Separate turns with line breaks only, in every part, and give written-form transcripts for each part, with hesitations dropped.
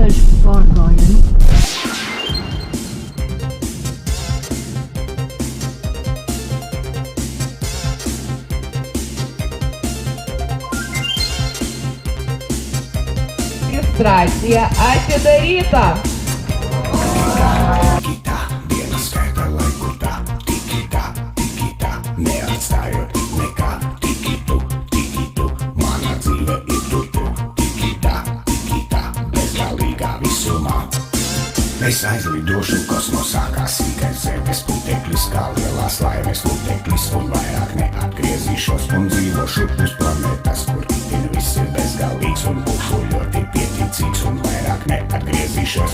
ceļš pārgājienu.
Registrācija attidarīta!
Tikitā, dienas skaita laiku tā, tikitā, neatstājot nekā, tikitu, mana dzīve ir tu, tikitā, bezgalīgā visumā. Es aizlidošu kosmosā kā sīkais zemes puteklis, kā lielās laimes puteklis, un vairāk neatgriezīšos un dzīvošu uz planētas, kur itin viss ir bezgalīgs, un būšu ļoti pieticīgs, un vairāk neatgriezīšos.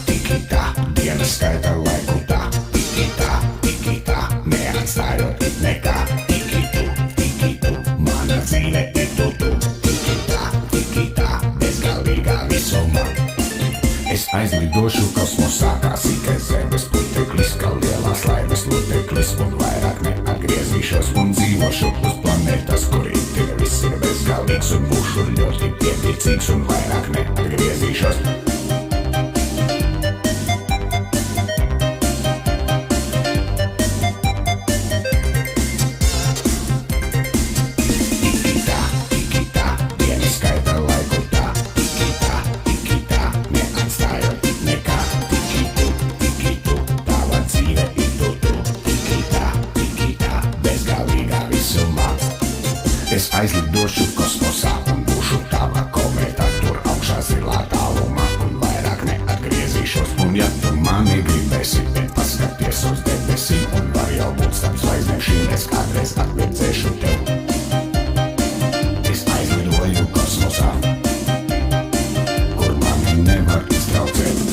Tikitā, dienas skaita laiku tā, tikitā, neatstājot nekā, tikitu, mana dzīve ir tu, tikitā, bezgalīgā visumā. Es aizlidošu kosmosā kā sīkais zemes puteklis, kā lielās laimes puteklis, un vairāk neatgriezīšos un dzīvošu uz planētas, kur itin viss ir bezgalīgs, un būšu ļoti pieticīgs, un vairāk neatgriezīšos. Es aizlidošu kosmosā un būšu tava komēta, tur augšā zilā tālumā, un vairāk neatgriezīšos. Un ja tu mani gribēsi, bet paskaties uz debesīm, un var jau būt starp zvaigznēm šīm, es kādreiz atliecēšu tev. Es aizlidoju kosmosā, kur mani nevar iztraucēt.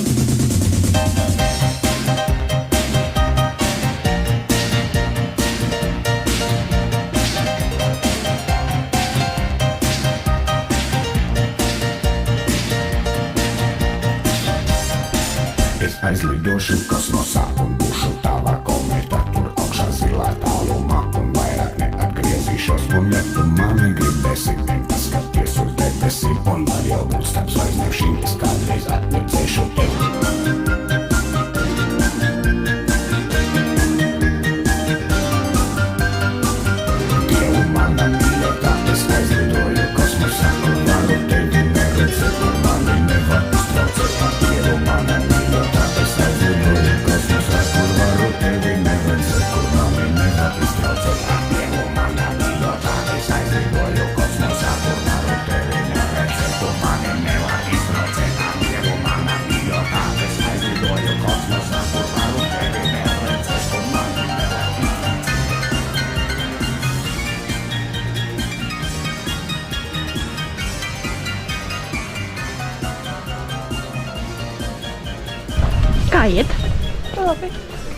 Es aizlidošu kosmosā un būšu tava komēta, tur augšā zilā tālumā, un vairāk neatgriezīšos. Un ja tu mani gribēsi, bet paskaties uz debesīm, un var jau būt starp zvaigznēm šīm, es kādreiz atliecēšu tev. Dievu mana mīļotā, es aizlidoju kosmosā, kur varu tevi neredzēt, kur mani nevar iztraucēt. Dievu mana mīļotā, es aizlidoju kosmosā, kur varu tevi neredzēt, kur mani nevar iztraucēt. Dievu mana mīļotā, es aizlidoju kosmosā, kur varu tevi neredzēt, kur mani nevar iztraucēt. Dievu mana mīļotā, es aizlidoju kosmosā, kur varu tevi neredzēt, kur mani nevar iztraucēt.
Kā iet?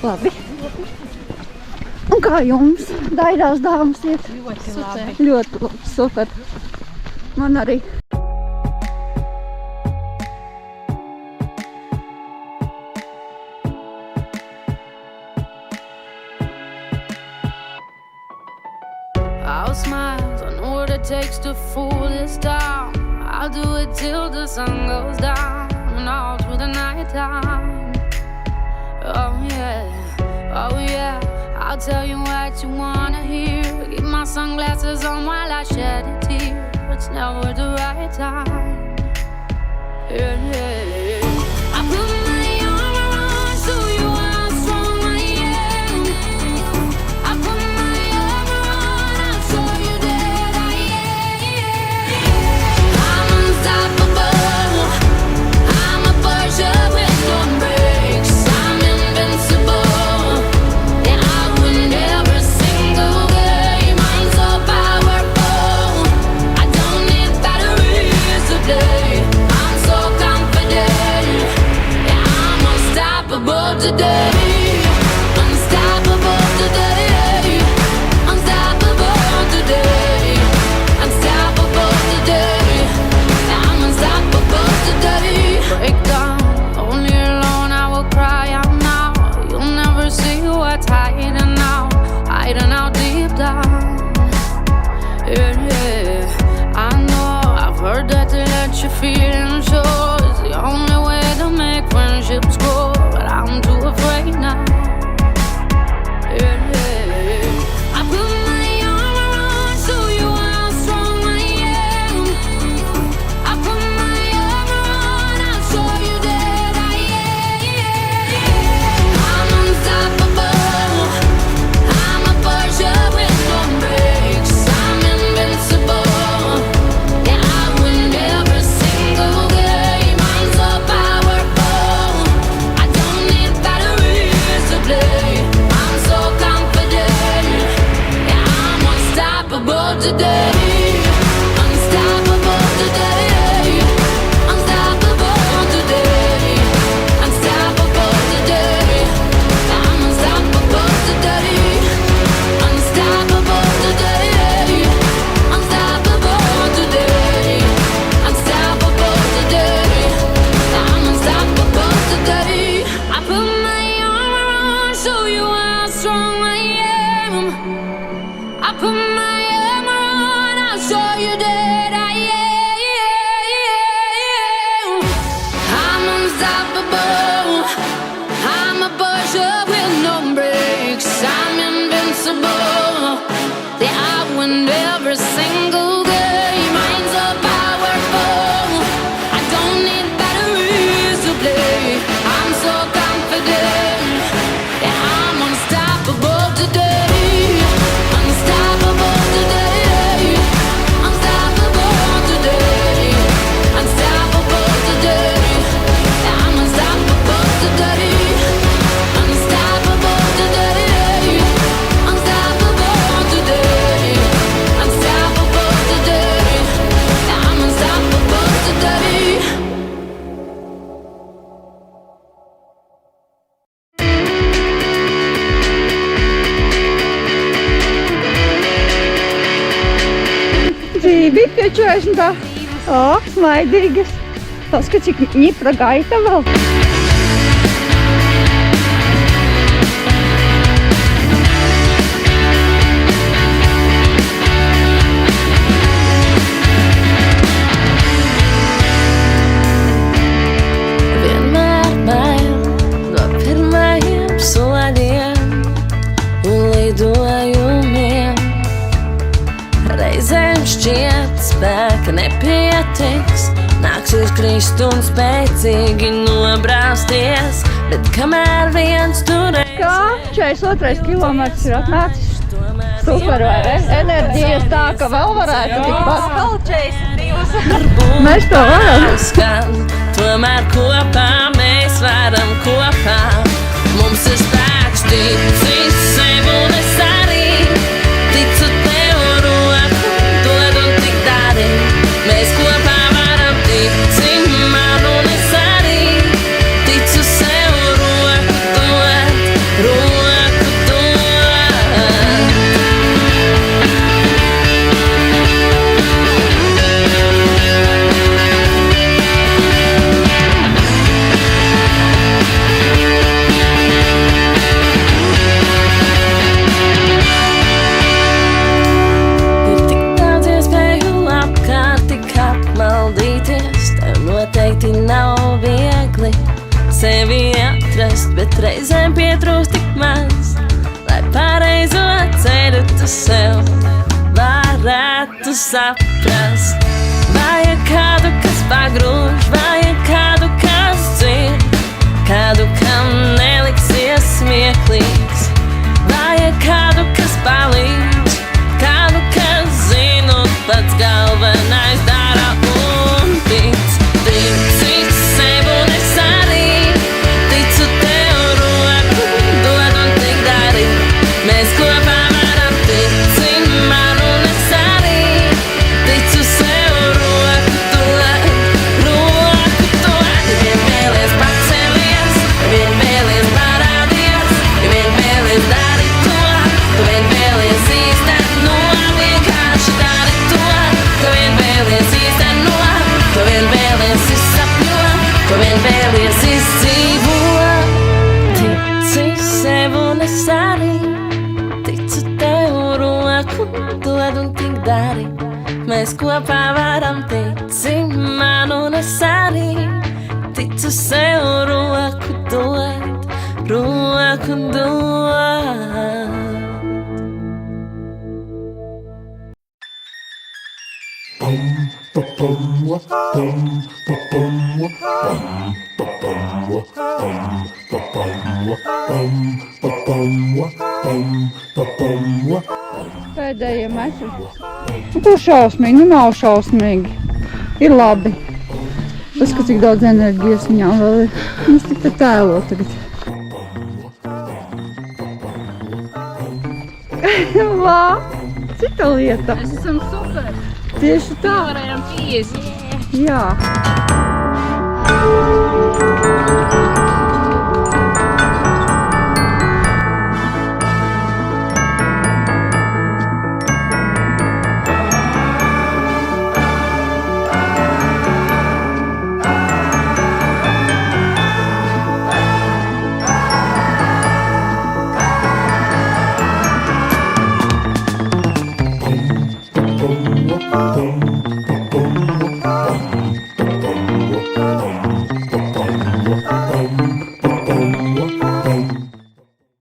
Labi. Un kā jums? Daidās dāmas iet?
Ļoti labi.
Ļoti labi, super. Man arī.
I'll smile, I know what it takes to fool this town. I'll do it till the sun goes down and all through the night time. Oh yeah, I'll tell you what you wanna hear. Keep my sunglasses on while I shed a tear. It's never the right time. Yeah. I put my armor on so you how strong I am. I put my armor on, I'll show you that I am. I'm unstoppable. I'm a Porsche with no brakes. I'm invincible. Yeah, I win every single game. I'm so powerful. I don't need batteries today. I'm so confident. Yeah, I'm unstoppable today. Unstoppable today. Unstoppable today. Unstoppable today. Yeah, I'm unstoppable today. Break down, only alone I will cry out now. You'll never see what future with no brakes. I'm invincible. Yeah, I win every single game. Minds are powerful. I don't need batteries to play. I'm so confident. Yeah, I'm unstoppable today. Unstoppable today. Unstoppable today. Unstoppable today. Yeah, I'm unstoppable today. Unstoppable today. Unstoppable today. Unstoppable today. Yeah, I'm unstoppable today.
Dzīvi piečēšana. O, smaidīgas. Paskat, cik ņipra gaita vēl.
Vienmēr bail no pirmajiem soļiem un lidojumiem. Reizēm šķiet spēka nepietiks, nāksies krist un spēcīgi nobrāzties, bet kamēr viens turēs.
Kā 42 kilometrs ir atnācis. Super, vai ne? Enerģijas tā, ka vēl varētu tikpat. Mēs to varam.
Skan, tomēr kopā mēs varam kopā. Mums ir spēks, ticis sev un es arī ticu tev roku, dod un tik dari. Mēs kopā varam tici man un es arī ticu sev roku, dod, roku, dod. Ir tik daudz iespēju apkārt, tik apmaldīties. Tev noteikti nav viegli sevi atrast, bet reizēm pietrūkst tik maz, lai pareizo ceļu tu sev varētu saprast. Vajag kādu, kas pagrūž, vajag kādu, kas dzird, kādu, kam neliksies smieklīgs. Vajag kādu, kas palīdz, kādu, kas zina un pats galvenais dara un tic. Tici sev un es arī ticu tev roku, dod un tik dari. Mēs kopā varam tici man un es arī ticu sev roku, dod, roku, dod. Vien vēlies pacelies, vien vēlies parādies, vien vēlies dari to, tu vien vēlies īstenot, vienkārši dari to, tu vien vēlies īstenot, tu vien vēlies izsapņot, tu vien vēlies izdzīvot. Tici sev un es arī ticu tev roku, dod un tik dari. Mēs kopā varam tici man un es arī ticu sev roku, dod, roku, dod.
Pēdējie metri. Ko šausmīgi? Nu nav šausmīgi. Ir labi. Paskat, cik daudz enerģijas viņām vēl ir. Mēs tik te tēlo tagad. Vā, cita lieta.
Mēs esam super.
Tieši tā.
Varējām 50.
Jā.